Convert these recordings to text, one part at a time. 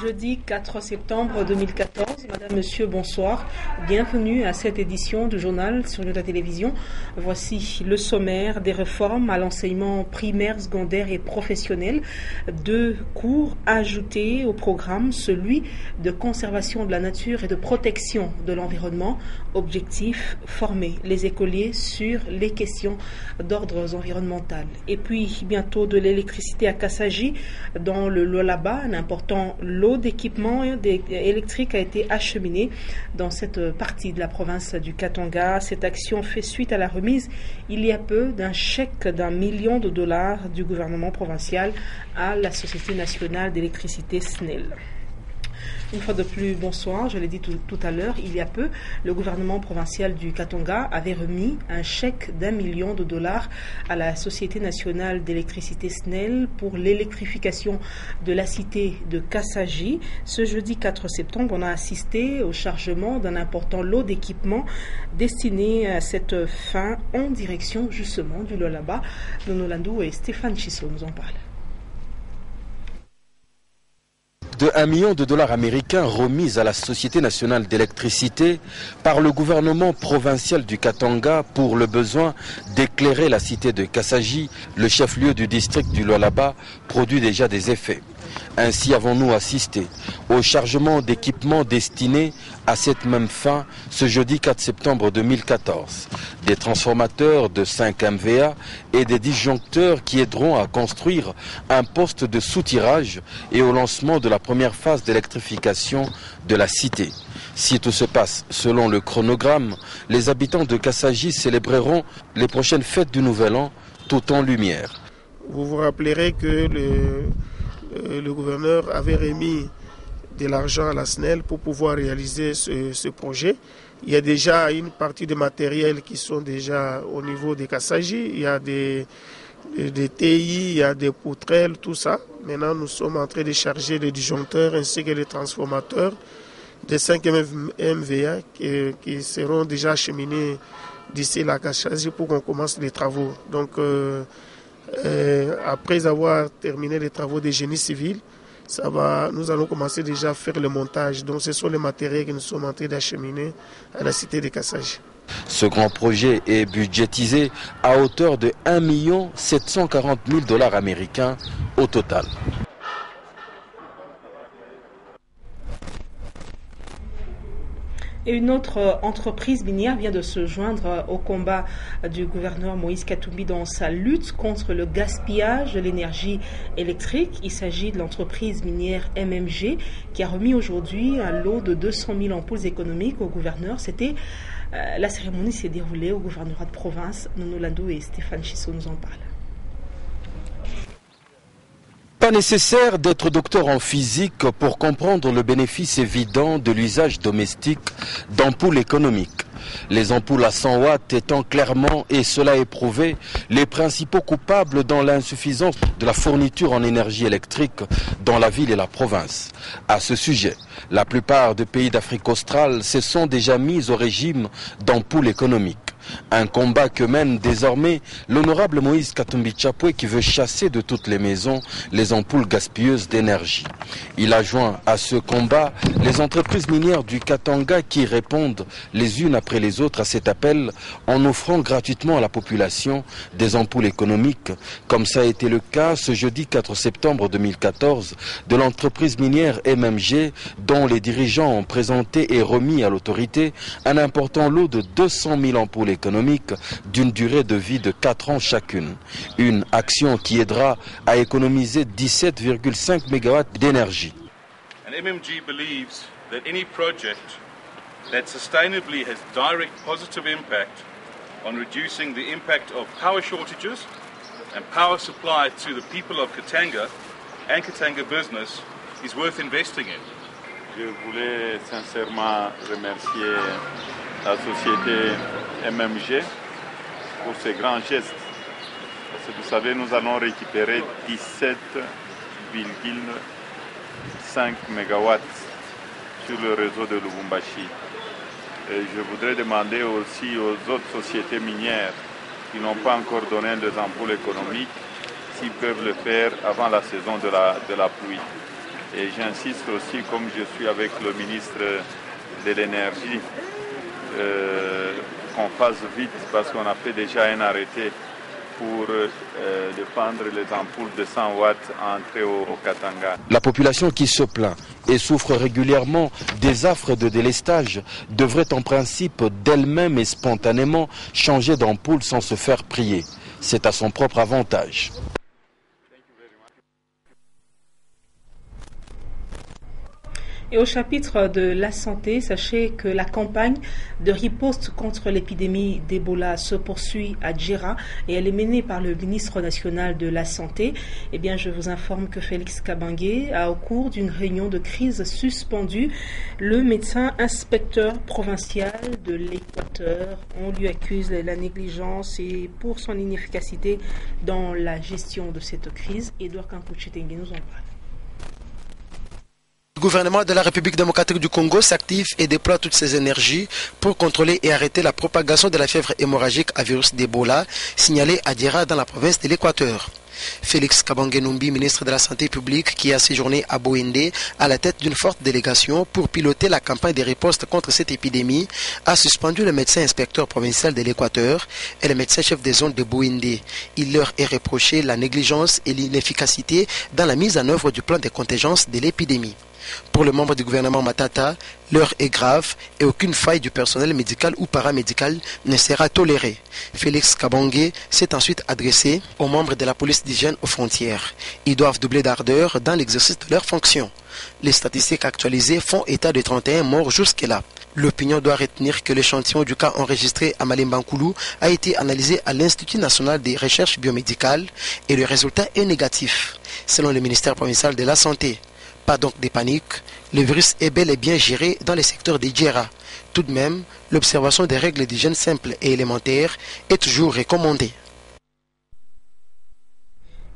Jeudi 4 septembre 2014. Madame, Monsieur, bonsoir. Bienvenue à cette édition du journal sur la télévision. Voici le sommaire des réformes à l'enseignement primaire, secondaire et professionnel. 2 cours ajoutés au programme, celui de conservation de la nature et de protection de l'environnement. Objectif, former les écoliers sur les questions d'ordre environnemental. Et puis, bientôt de l'électricité à Kassaji, dans le Lualaba, un important lot d'équipements électriques a été acheminé dans cette partie de la province du Katanga. Cette action fait suite à la remise il y a peu d'un chèque d'1 million de dollars du gouvernement provincial à la Société nationale d'électricité SNEL. Une fois de plus, bonsoir. Je l'ai dit tout à l'heure, il y a peu, le gouvernement provincial du Katanga avait remis un chèque d'1 million de dollars à la Société nationale d'électricité SNEL pour l'électrification de la cité de Kassaji. Ce jeudi 4 septembre, on a assisté au chargement d'un important lot d'équipements destinés à cette fin en direction justement du Lualaba. Nono Landou et Stéphane Chisso nous en parlent. De 1 million de dollars américains remis à la Société nationale d'électricité par le gouvernement provincial du Katanga pour le besoin d'éclairer la cité de Kassaji, le chef-lieu du district du Lualaba, produit déjà des effets. Ainsi avons-nous assisté au chargement d'équipements destinés à cette même fin ce jeudi 4 septembre 2014. Des transformateurs de 5 MVA et des disjoncteurs qui aideront à construire un poste de soutirage et au lancement de la première phase d'électrification de la cité. Si tout se passe selon le chronogramme, les habitants de Kassaji célébreront les prochaines fêtes du Nouvel An tout en lumière. Vous vous rappellerez que le gouverneur avait remis de l'argent à la SNEL pour pouvoir réaliser ce projet. Il y a déjà une partie des matériels qui sont déjà au niveau de Kassaji. Il y a des TI, il y a des poutrelles, tout ça. Maintenant, nous sommes en train de charger les disjoncteurs ainsi que les transformateurs de 5 MVA qui seront déjà acheminés d'ici la Kassaji pour qu'on commence les travaux. Donc, après avoir terminé les travaux de génie civil, nous allons commencer déjà à faire le montage. Donc ce sont les matériels que nous sommes en train d'acheminer à la cité de Kassaji. Ce grand projet est budgétisé à hauteur de 1 740 000 dollars américains au total. Et une autre entreprise minière vient de se joindre au combat du gouverneur Moïse Katumbi dans sa lutte contre le gaspillage de l'énergie électrique. Il s'agit de l'entreprise minière MMG qui a remis aujourd'hui un lot de 200 000 ampoules économiques au gouverneur. La cérémonie s'est déroulée au gouvernorat de province. Nono Landou et Stéphane Chisso nous en parlent. Pas nécessaire d'être docteur en physique pour comprendre le bénéfice évident de l'usage domestique d'ampoules économiques. Les ampoules à 100 watts étant clairement, et cela est prouvé, les principaux coupables dans l'insuffisance de la fourniture en énergie électrique dans la ville et la province. À ce sujet, la plupart des pays d'Afrique australe se sont déjà mis au régime d'ampoules économiques. Un combat que mène désormais l'honorable Moïse Katumbi Chapwe qui veut chasser de toutes les maisons les ampoules gaspilleuses d'énergie. Il a joint à ce combat les entreprises minières du Katanga qui répondent les unes après les autres à cet appel en offrant gratuitement à la population des ampoules économiques, comme ça a été le cas ce jeudi 4 septembre 2014 de l'entreprise minière MMG dont les dirigeants ont présenté et remis à l'autorité un important lot de 200 000 ampoules économique d'une durée de vie de 4 ans chacune. Une action qui aidera à économiser 17,5 MW d'énergie. And MMG believes that any project that sustainably has direct positive impact on reducing the impact of power shortages and power supply to the people of Katanga and Katanga business is worth investing in. Je voulais sincèrement remercier la société MMG pour ces grands gestes. Parce que vous savez, nous allons récupérer 17,5 MW sur le réseau de Lubumbashi. Et je voudrais demander aussi aux autres sociétés minières qui n'ont pas encore donné des ampoules économiques s'ils peuvent le faire avant la saison de la pluie. Et j'insiste aussi, comme je suis avec le ministre de l'Énergie, qu'on fasse vite parce qu'on a fait déjà un arrêté pour dépendre les ampoules de 100 watts entrées au Katanga. La population qui se plaint et souffre régulièrement des affres de délestage devrait en principe d'elle-même et spontanément changer d'ampoule sans se faire prier. C'est à son propre avantage. Et au chapitre de la santé, sachez que la campagne de riposte contre l'épidémie d'Ebola se poursuit à Djera et elle est menée par le ministre national de la Santé. Eh bien, je vous informe que Félix Kabange a, au cours d'une réunion de crise, suspendu le médecin inspecteur provincial de l'Équateur. On lui accuse la négligence et pour son inefficacité dans la gestion de cette crise. Edouard Kankouchetengue nous en parle. Le gouvernement de la République démocratique du Congo s'active et déploie toutes ses énergies pour contrôler et arrêter la propagation de la fièvre hémorragique à virus d'Ebola signalée à Djera dans la province de l'Équateur. Félix Kabange Numbi, ministre de la Santé publique, qui a séjourné à Bouindé à la tête d'une forte délégation pour piloter la campagne de riposte contre cette épidémie, a suspendu le médecin inspecteur provincial de l'Équateur et le médecin chef des zones de Bouindé. Il leur est reproché la négligence et l'inefficacité dans la mise en œuvre du plan de contingence de l'épidémie. Pour le membre du gouvernement Matata, l'heure est grave et aucune faille du personnel médical ou paramédical ne sera tolérée. Félix Kabange s'est ensuite adressé aux membres de la police d'hygiène aux frontières. Ils doivent doubler d'ardeur dans l'exercice de leurs fonctions. Les statistiques actualisées font état de 31 morts jusque-là. L'opinion doit retenir que l'échantillon du cas enregistré à Malimbankoulou a été analysé à l'Institut national des recherches biomédicales et le résultat est négatif, selon le ministère provincial de la Santé. Pas donc de panique, le virus est bel et bien géré dans les secteurs de Djera. Tout de même, l'observation des règles d'hygiène simples et élémentaires est toujours recommandée.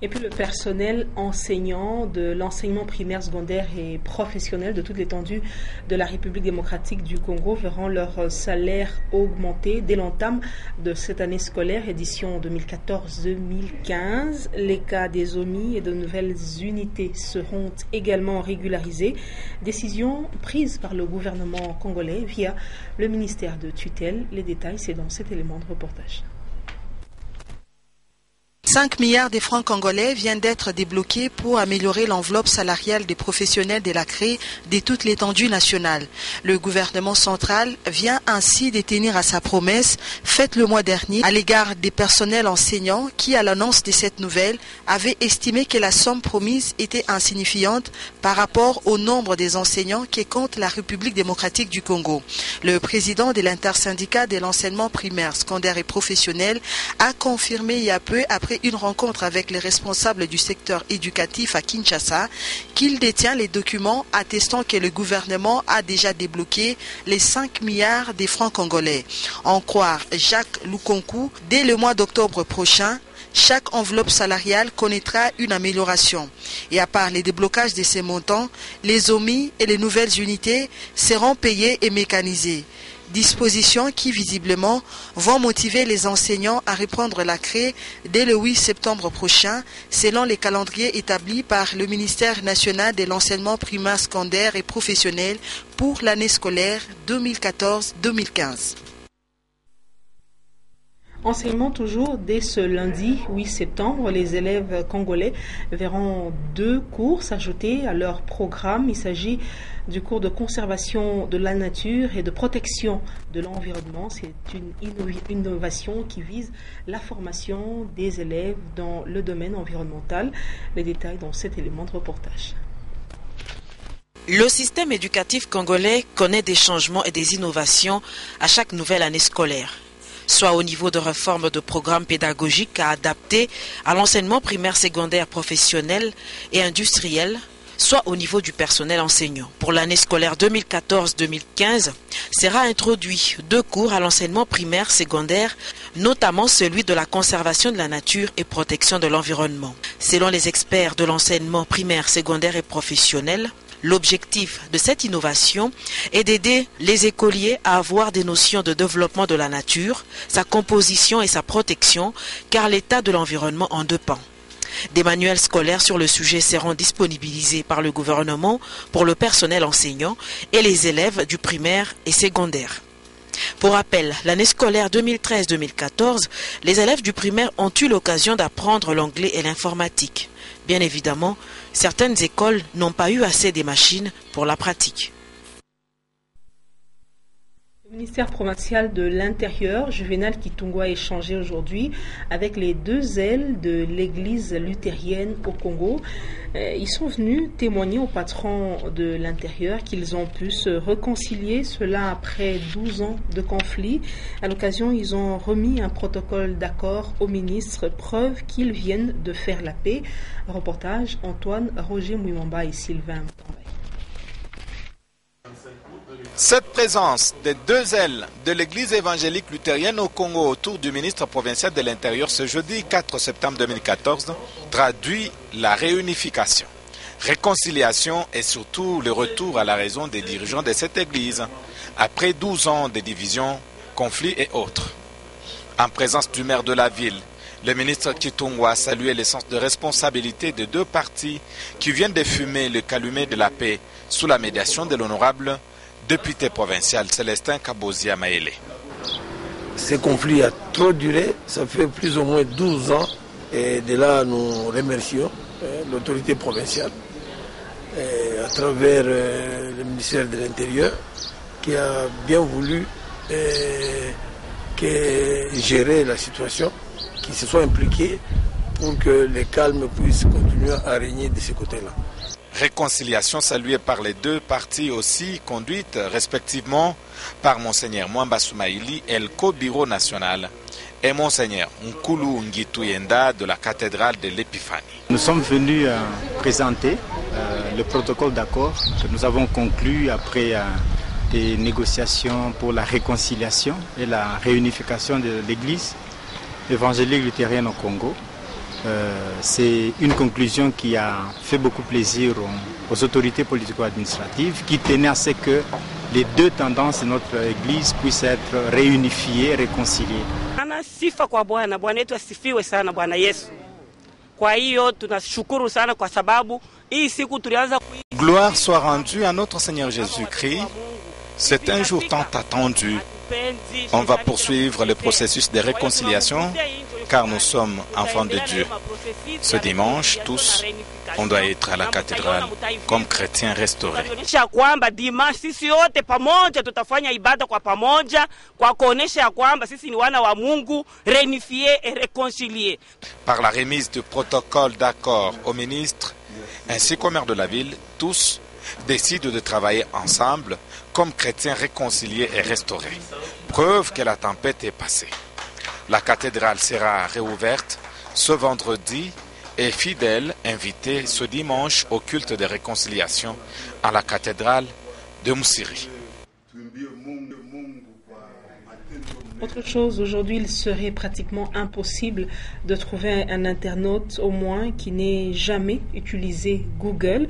Et puis le personnel enseignant de l'enseignement primaire, secondaire et professionnel de toute l'étendue de la République démocratique du Congo verront leur salaire augmenter dès l'entame de cette année scolaire, édition 2014-2015. Les cas des omis et de nouvelles unités seront également régularisés. Décision prise par le gouvernement congolais via le ministère de tutelle. Les détails, c'est dans cet élément de reportage. 5 milliards de francs congolais viennent d'être débloqués pour améliorer l'enveloppe salariale des professionnels de la CRE de toute l'étendue nationale. Le gouvernement central vient ainsi de tenir à sa promesse faite le mois dernier à l'égard des personnels enseignants qui, à l'annonce de cette nouvelle, avaient estimé que la somme promise était insignifiante par rapport au nombre des enseignants qui compte la République démocratique du Congo. Le président de l'intersyndicat de l'enseignement primaire, secondaire et professionnel a confirmé il y a peu après une rencontre avec les responsables du secteur éducatif à Kinshasa qu'il détient les documents attestant que le gouvernement a déjà débloqué les 5 milliards de francs congolais. En croire Jacques Lukonku, dès le mois d'octobre prochain, chaque enveloppe salariale connaîtra une amélioration. Et à part les déblocages de ces montants, les omis et les nouvelles unités seront payés et mécanisés. Dispositions qui visiblement vont motiver les enseignants à reprendre la CRE dès le 8 septembre prochain, selon les calendriers établis par le ministère national de l'enseignement primaire, secondaire et professionnel pour l'année scolaire 2014-2015. Enseignement toujours dès ce lundi 8 septembre, les élèves congolais verront 2 cours s'ajouter à leur programme. Il s'agit du cours de conservation de la nature et de protection de l'environnement. C'est une innovation qui vise la formation des élèves dans le domaine environnemental. Les détails dans cet élément de reportage. Le système éducatif congolais connaît des changements et des innovations à chaque nouvelle année scolaire, soit au niveau de réforme de programmes pédagogiques à adapter à l'enseignement primaire, secondaire, professionnel et industriel, soit au niveau du personnel enseignant. Pour l'année scolaire 2014-2015, sera introduit 2 cours à l'enseignement primaire, secondaire, notamment celui de la conservation de la nature et protection de l'environnement. Selon les experts de l'enseignement primaire, secondaire et professionnel, l'objectif de cette innovation est d'aider les écoliers à avoir des notions de développement de la nature, sa composition et sa protection, car l'état de l'environnement en dépend. Des manuels scolaires sur le sujet seront disponibilisés par le gouvernement pour le personnel enseignant et les élèves du primaire et secondaire. Pour rappel, l'année scolaire 2013-2014, les élèves du primaire ont eu l'occasion d'apprendre l'anglais et l'informatique. Bien évidemment, certaines écoles n'ont pas eu assez de machines pour la pratique. Le ministère provincial de l'Intérieur, Juvenal Kitungwa, a échangé aujourd'hui avec les deux ailes de l'église luthérienne au Congo. Ils sont venus témoigner aux patrons de l'Intérieur qu'ils ont pu se réconcilier, cela après 12 ans de conflit. À l'occasion, ils ont remis un protocole d'accord au ministre, preuve qu'ils viennent de faire la paix. Reportage Antoine Roger Mouimamba et Sylvain Tambay. Cette présence des deux ailes de l'église évangélique luthérienne au Congo autour du ministre provincial de l'Intérieur ce jeudi 4 septembre 2014 traduit la réunification, réconciliation et surtout le retour à la raison des dirigeants de cette église après 12 ans de divisions, conflits et autres. En présence du maire de la ville, le ministre Kitungwa a salué le sens de responsabilité des deux parties qui viennent de fumer le calumet de la paix sous la médiation de l'honorable député provincial Célestin Kabozia Maele. Ce conflit a trop duré, ça fait plus ou moins 12 ans et de là nous remercions l'autorité provinciale à travers le ministère de l'Intérieur qui a bien voulu gérer la situation, qui se soit impliqué pour que le calme puisse continuer à régner de ce côté-là. Réconciliation saluée par les deux parties aussi, conduite respectivement par Monseigneur Mwamba Soumaïli, Elko Bureau National, et Monseigneur Nkulu Ngituyenda de la cathédrale de l'Épiphanie. Nous sommes venus présenter le protocole d'accord que nous avons conclu après des négociations pour la réconciliation et la réunification de l'Église évangélique luthérienne au Congo. C'est une conclusion qui a fait beaucoup plaisir aux autorités politico-administratives qui tenaient à ce que les deux tendances de notre Église puissent être réunifiées, réconciliées. Gloire soit rendue à notre Seigneur Jésus-Christ. C'est un jour tant attendu. On va poursuivre le processus de réconciliation car nous sommes enfants de Dieu. Ce dimanche, tous, on doit être à la cathédrale comme chrétiens restaurés. Par la remise du protocole d'accord au ministre ainsi qu'au maire de la ville, tous décident de travailler ensemble comme chrétiens réconciliés et restaurés. Preuve que la tempête est passée. La cathédrale sera réouverte ce vendredi et fidèles invités ce dimanche au culte de réconciliation à la cathédrale de Moussiri. Autre chose, aujourd'hui, il serait pratiquement impossible de trouver un internaute au moins qui n'ait jamais utilisé Google.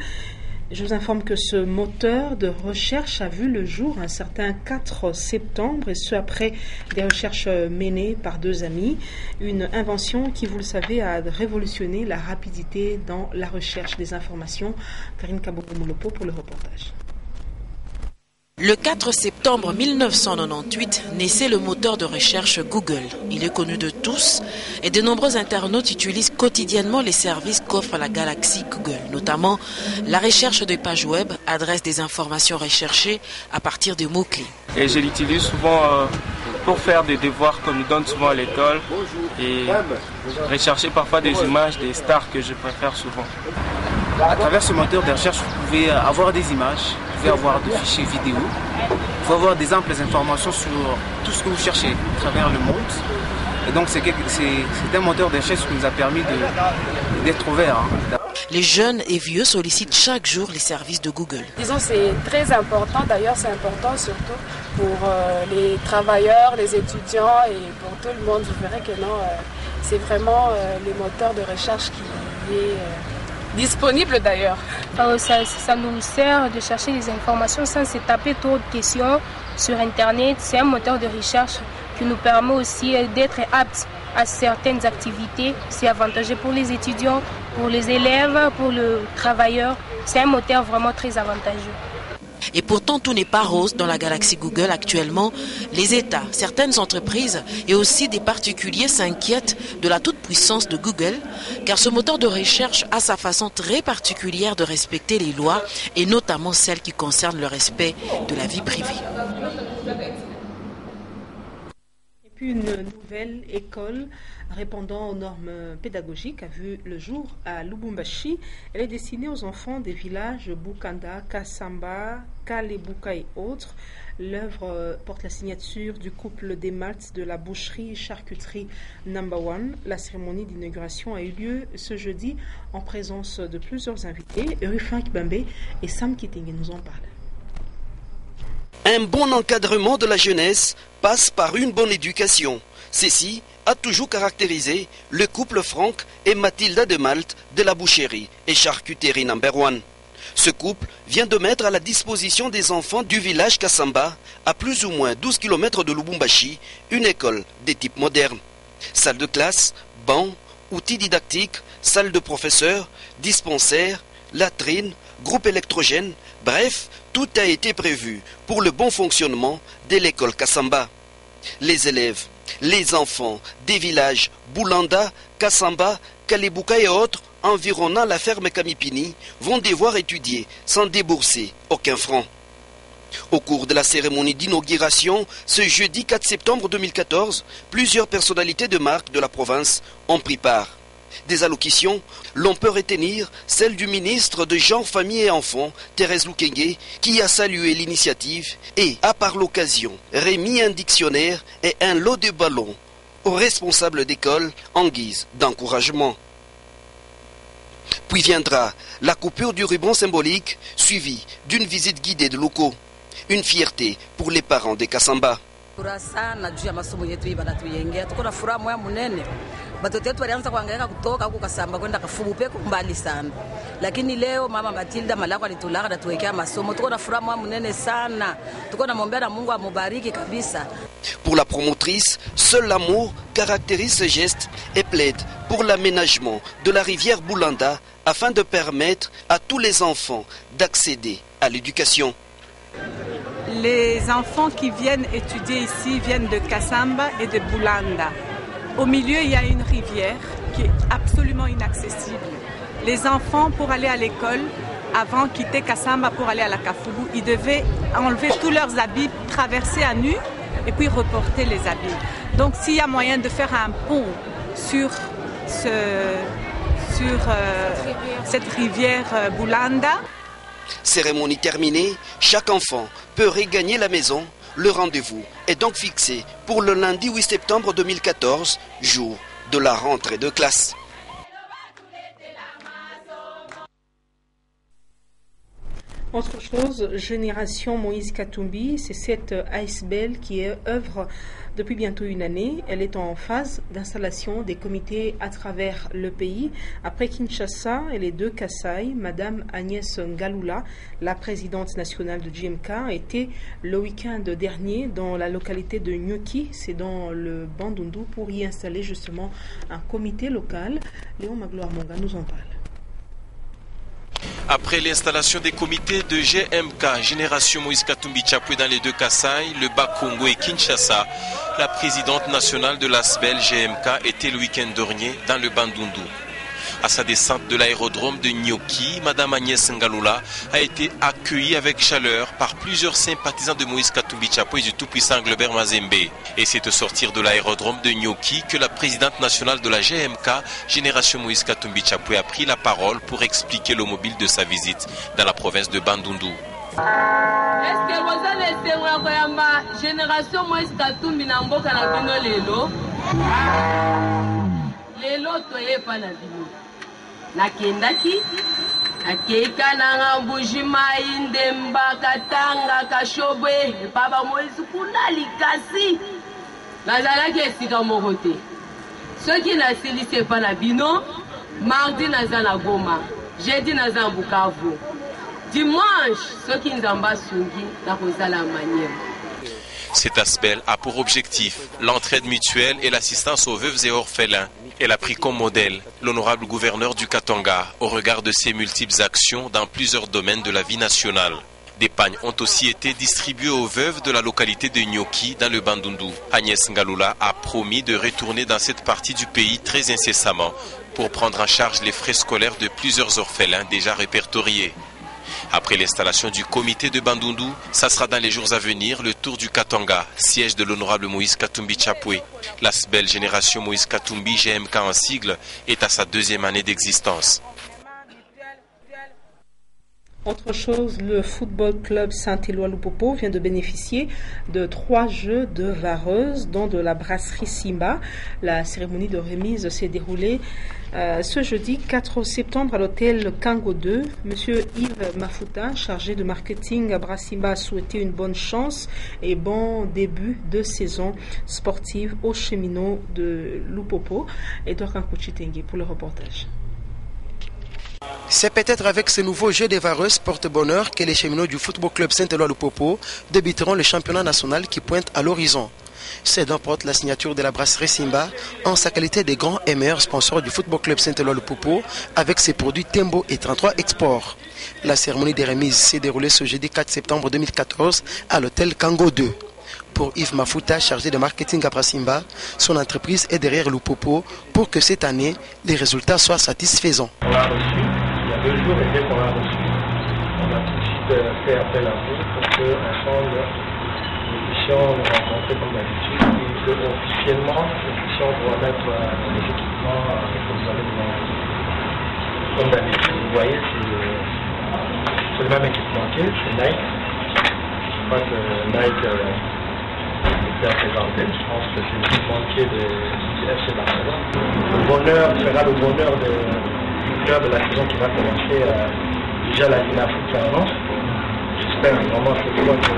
Je vous informe que ce moteur de recherche a vu le jour un certain 4 septembre, et ce après des recherches menées par deux amis. Une invention qui, vous le savez, a révolutionné la rapidité dans la recherche des informations. Karine Kabogo-Moulopo pour le reportage. Le 4 septembre 1998 naissait le moteur de recherche Google. Il est connu de tous et de nombreux internautes utilisent quotidiennement les services qu'offre la galaxie Google, notamment la recherche de pages web, adresse des informations recherchées à partir de mots-clés. Et je l'utilise souvent pour faire des devoirs qu'on nous donne souvent à l'école et rechercher parfois des images des stars que je préfère souvent. À travers ce moteur de recherche, vous pouvez avoir des images, vous pouvez avoir des fichiers vidéo, vous pouvez avoir des amples informations sur tout ce que vous cherchez à travers le monde. Et donc c'est un moteur de recherche qui nous a permis d'être ouverts. Les jeunes et vieux sollicitent chaque jour les services de Google. Disons c'est très important, d'ailleurs c'est important surtout pour les travailleurs, les étudiants et pour tout le monde. Je verrais que non, c'est vraiment les moteurs de recherche qui est disponible d'ailleurs. Ça nous sert de chercher des informations sans se taper trop de questions sur Internet. C'est un moteur de recherche qui nous permet aussi d'être aptes à certaines activités. C'est avantageux pour les étudiants, pour les élèves, pour le travailleur. C'est un moteur vraiment très avantageux. Et pourtant, tout n'est pas rose dans la galaxie Google actuellement. Les États, certaines entreprises et aussi des particuliers s'inquiètent de la toute-puissance de Google, car ce moteur de recherche a sa façon très particulière de respecter les lois, et notamment celles qui concernent le respect de la vie privée. Et puis une nouvelle école répondant aux normes pédagogiques a vu le jour à Lubumbashi. Elle est destinée aux enfants des villages Bukanda, Kasamba, Kalebuka et autres. L'œuvre porte la signature du couple des Maltes de la boucherie charcuterie No. 1. La cérémonie d'inauguration a eu lieu ce jeudi en présence de plusieurs invités. Rufin Kibambe et Sam Kitingue nous en parlent. Un bon encadrement de la jeunesse passe par une bonne éducation. Ceci a toujours caractérisé le couple Franck et Mathilda de Malte de la boucherie et charcuterie No. 1. Ce couple vient de mettre à la disposition des enfants du village Kasamba, à plus ou moins 12 km de Lubumbashi, une école de type moderne. Salle de classe, bancs, outils didactiques, salle de professeurs, dispensaires, latrines, groupe électrogène, bref, tout a été prévu pour le bon fonctionnement de l'école Kasamba. Les élèves, les enfants des villages Boulanda, Kasamba, Kalebuka et autres environnant la ferme Kamipini vont devoir étudier sans débourser aucun franc. Au cours de la cérémonie d'inauguration, ce jeudi 4 septembre 2014, plusieurs personnalités de marque de la province ont pris part. Des allocutions, l'on peut retenir celle du ministre de Genre, Famille et Enfants, Thérèse Lukenge, qui a salué l'initiative et a par l'occasion remis un dictionnaire et un lot de ballons aux responsables d'école en guise d'encouragement. Puis viendra la coupure du ruban symbolique suivie d'une visite guidée de locaux. Une fierté pour les parents des Kasamba. Watoto wetu walianza kuhangaika kutoka huko Kasamba kwenda Kafubu peko mbali sana. Lakini leo mama Matilda Malako alitulaka na tuwekea masomo. Tuko na furaha mwa mnene sana. Tuko na muombe na Mungu amubariki kabisa. Pour la promotrice, seul l'amour caractérise ce geste et plaide pour l'aménagement de la rivière Boulanda afin de permettre à tous les enfants d'accéder à l'éducation. Les enfants qui viennent étudier ici viennent de Kasamba et de Boulanda. Au milieu, il y a une rivière qui est absolument inaccessible. Les enfants, pour aller à l'école, avant de quitter Kasamba pour aller à la Kafubu, ils devaient enlever tous leurs habits, traverser à nu et puis reporter les habits. Donc s'il y a moyen de faire un pont sur cette rivière Boulanda. Cérémonie terminée, chaque enfant peut regagner la maison. Le rendez-vous est donc fixé pour le lundi 8 septembre 2014, jour de la rentrée de classe. Autre chose, Génération Moïse Katumbi, c'est cette ASBL qui œuvre depuis bientôt une année. Elle est en phase d'installation des comités à travers le pays. Après Kinshasa et les deux Kasaï, Madame Agnès Ngaloula, la présidente nationale de GMK, a été le week-end dernier dans la localité de Nyoki, c'est dans le Bandundu, pour y installer justement un comité local. Léon Magloire Monga nous en parle. Après l'installation des comités de GMK, Génération Moïse Katumbi Chapwe dans les deux Kasaï, le Bas-Congo et Kinshasa, la présidente nationale de l'ASBEL GMK était le week-end dernier dans le Bandundu. À sa descente de l'aérodrome de Nyoki, Madame Agnès Ngaloula a été accueillie avec chaleur par plusieurs sympathisants de Moïse Katumbi Chapwe et du tout-puissant Globert Mazembe. Et c'est au sortir de l'aérodrome de Nyoki que la présidente nationale de la GMK, Génération Moïse Katumbi Chapwe, a pris la parole pour expliquer le mobile de sa visite dans la province de Bandundu. Est-ce que vous allez laisser Génération Moïse Katumbi na mboka na bino lelo? Lelo toye pa na bino. Nakendaki akeka na mbujima indemba katanga kashobwe baba Moïse kuna likasi nazalaki esika moko te soki nasilisi epa na bino mardi naza na Goma, jeudi naza na Bukavu, dimanche soki nzamba sungi nakozala manière. Cet ASBEL a pour objectif l'entraide mutuelle et l'assistance aux veuves et orphelins. Elle a pris comme modèle l'honorable gouverneur du Katanga au regard de ses multiples actions dans plusieurs domaines de la vie nationale. Des pagnes ont aussi été distribuées aux veuves de la localité de Nyoki dans le Bandundu. Agnès Ngalula a promis de retourner dans cette partie du pays très incessamment pour prendre en charge les frais scolaires de plusieurs orphelins déjà répertoriés. Après l'installation du comité de Bandundu, ça sera dans les jours à venir le tour du Katanga, siège de l'honorable Moïse Katumbi Chapwe. L'ASBEL Génération Moïse Katumbi GMK en sigle est à sa 2e année d'existence. Autre chose, le football club Saint-Éloi-Lupopo vient de bénéficier de 3 jeux de vareuse, dont de la brasserie Simba. La cérémonie de remise s'est déroulée ce jeudi 4 septembre à l'hôtel Kango 2. Monsieur Yves Mafuta, chargé de marketing à Brassimba, a souhaité une bonne chance et bon début de saison sportive aux cheminots de Lupopo. Edouard Kankuchitengue pour le reportage. C'est peut-être avec ce nouveau jeu des vareuses porte-bonheur que les cheminots du football club Saint-Éloi-Lupopo débuteront le championnat national qui pointe à l'horizon. C'est d'emporte la signature de la brasserie Simba en sa qualité de grand et meilleur sponsor du football club Saint-Éloi-Lupopo avec ses produits Tembo et 33 Export. La cérémonie des remises s'est déroulée ce jeudi 4 septembre 2014 à l'hôtel Kango 2. Pour Yves Mafuta, chargé de marketing à Brassimba, son entreprise est derrière Lupopo pour que cette année, les résultats soient satisfaisants. On l'a reçu, il y a 2 jours, et dès qu'on l'a reçu, on a tout de suite fait appel à vous pour qu'ensemble, nous puissions nous rencontrer comme d'habitude et que officiellement, nous puissions vous remettre les équipements que vous avez devant vous. Comme d'habitude, vous voyez, c'est le même équipementier, c'est Nike. Je crois que Nike était présenté. Je pense que c'est l'équipementier du FC Barcelone. Le bonheur sera le bonheur du club de la saison qui va commencer déjà la Ligue Afrique avance. J'espère vraiment cette fois que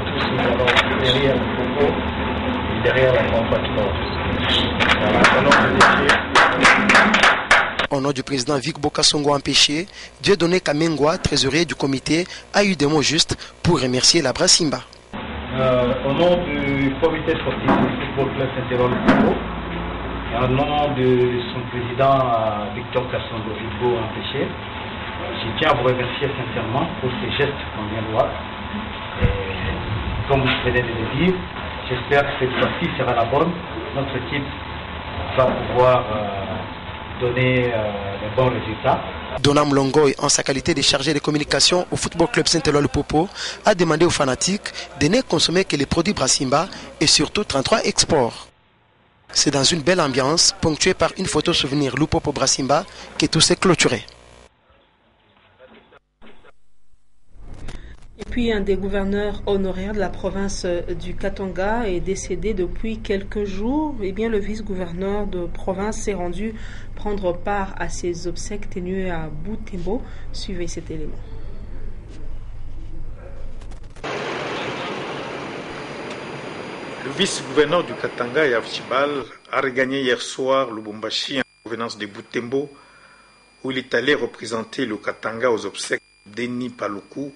tous nous allons derrière le propos et derrière la grande sport. Au nom du président Vic Bokasongo empêché, Dieudonné Kamengwa, trésorier du comité, a eu des mots justes pour remercier la Brassimba. Au nom du comité sportif du football club Saint-Éloi-Lupopo et au nom de son président Victor Kassongo Vigo empêché, je tiens à vous remercier sincèrement pour ces gestes qu'on vient de voir. Et comme vous venez de le dire, j'espère que cette fois-ci sera la bonne. Notre équipe va pouvoir donner de bons résultats. Donam Longoy, en sa qualité de chargé de communication au football club Saint-Éloi-Lupopo, a demandé aux fanatiques de ne consommer que les produits Brassimba et surtout 33 Export. C'est dans une belle ambiance, ponctuée par une photo souvenir Lupopo Brassimba, que tout s'est clôturé. Et puis un des gouverneurs honoraires de la province du Katanga est décédé depuis quelques jours. Eh bien, le vice-gouverneur de province s'est rendu prendre part à ses obsèques tenues à Butembo. Suivez cet élément. Le vice-gouverneur du Katanga, Yavchibal, a regagné hier soir Lubumbashi en provenance de Butembo, où il est allé représenter le Katanga aux obsèques d'Eni Paluku,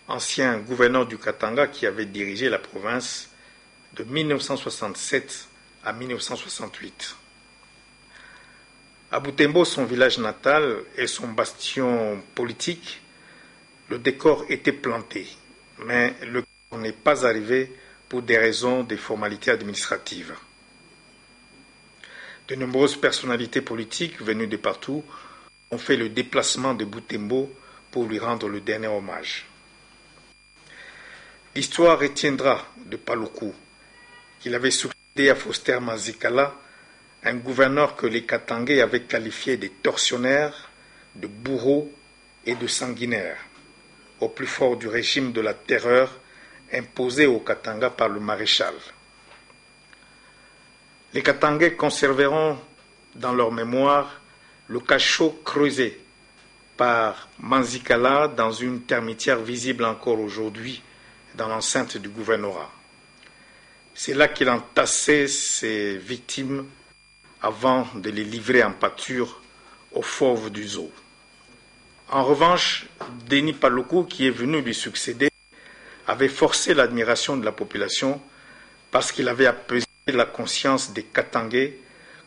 ancien gouverneur du Katanga qui avait dirigé la province de 1967 à 1968. À Butembo, son village natal et son bastion politique, le décor était planté, mais le décor n'est pas arrivé pour des raisons de formalités administratives. De nombreuses personnalités politiques venues de partout ont fait le déplacement de Butembo pour lui rendre le dernier hommage. L'histoire retiendra de Paluku qu'il avait succédé à Foster Manzikala, un gouverneur que les Katangais avaient qualifié de tortionnaire, de bourreau et de sanguinaire, au plus fort du régime de la terreur imposé au Katanga par le maréchal. Les Katangais conserveront dans leur mémoire le cachot creusé par Manzikala dans une termitière visible encore aujourd'hui dans l'enceinte du gouvernorat. C'est là qu'il entassait ses victimes avant de les livrer en pâture aux fauves du zoo. En revanche, Denis Paluku, qui est venu lui succéder, avait forcé l'admiration de la population parce qu'il avait apaisé la conscience des Katangais,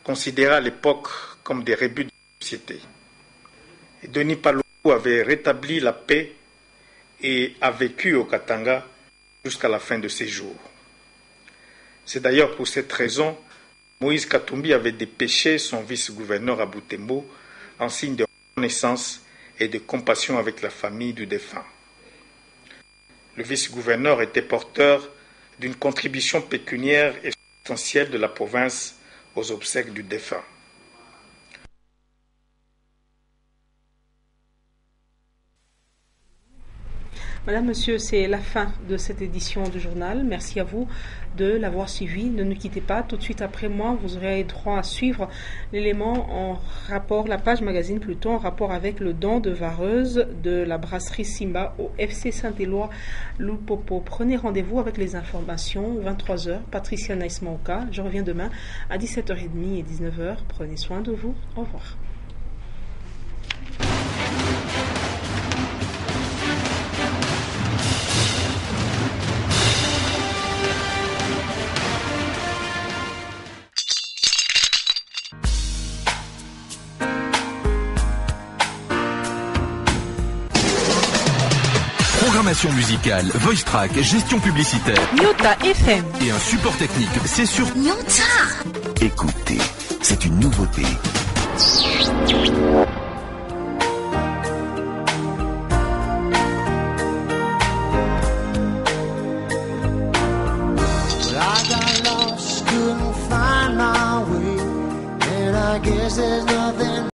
considérés à l'époque comme des rebuts de la société. Et Denis Palou avait rétabli la paix et a vécu au Katanga jusqu'à la fin de ses jours. C'est d'ailleurs pour cette raison Moïse Katumbi avait dépêché son vice-gouverneur à Butembo en signe de reconnaissance et de compassion avec la famille du défunt. Le vice-gouverneur était porteur d'une contribution pécuniaire essentielle de la province aux obsèques du défunt. Madame, Monsieur, c'est la fin de cette édition du journal. Merci à vous de l'avoir suivi. Ne nous quittez pas. Tout de suite après moi, vous aurez droit à suivre l'élément en rapport, la page magazine plutôt, en rapport avec le don de vareuse de la brasserie Simba au FC Saint-Éloi Loupopo. Prenez rendez-vous avec les informations, 23h, Patricia Naïsmaoka. Je reviens demain à 17h30 et 19h. Prenez soin de vous. Au revoir. Programmation musicale, voice track, gestion publicitaire. Nyota FM. Et un support technique, c'est sur Nyota. Écoutez, c'est une nouveauté. There's nothing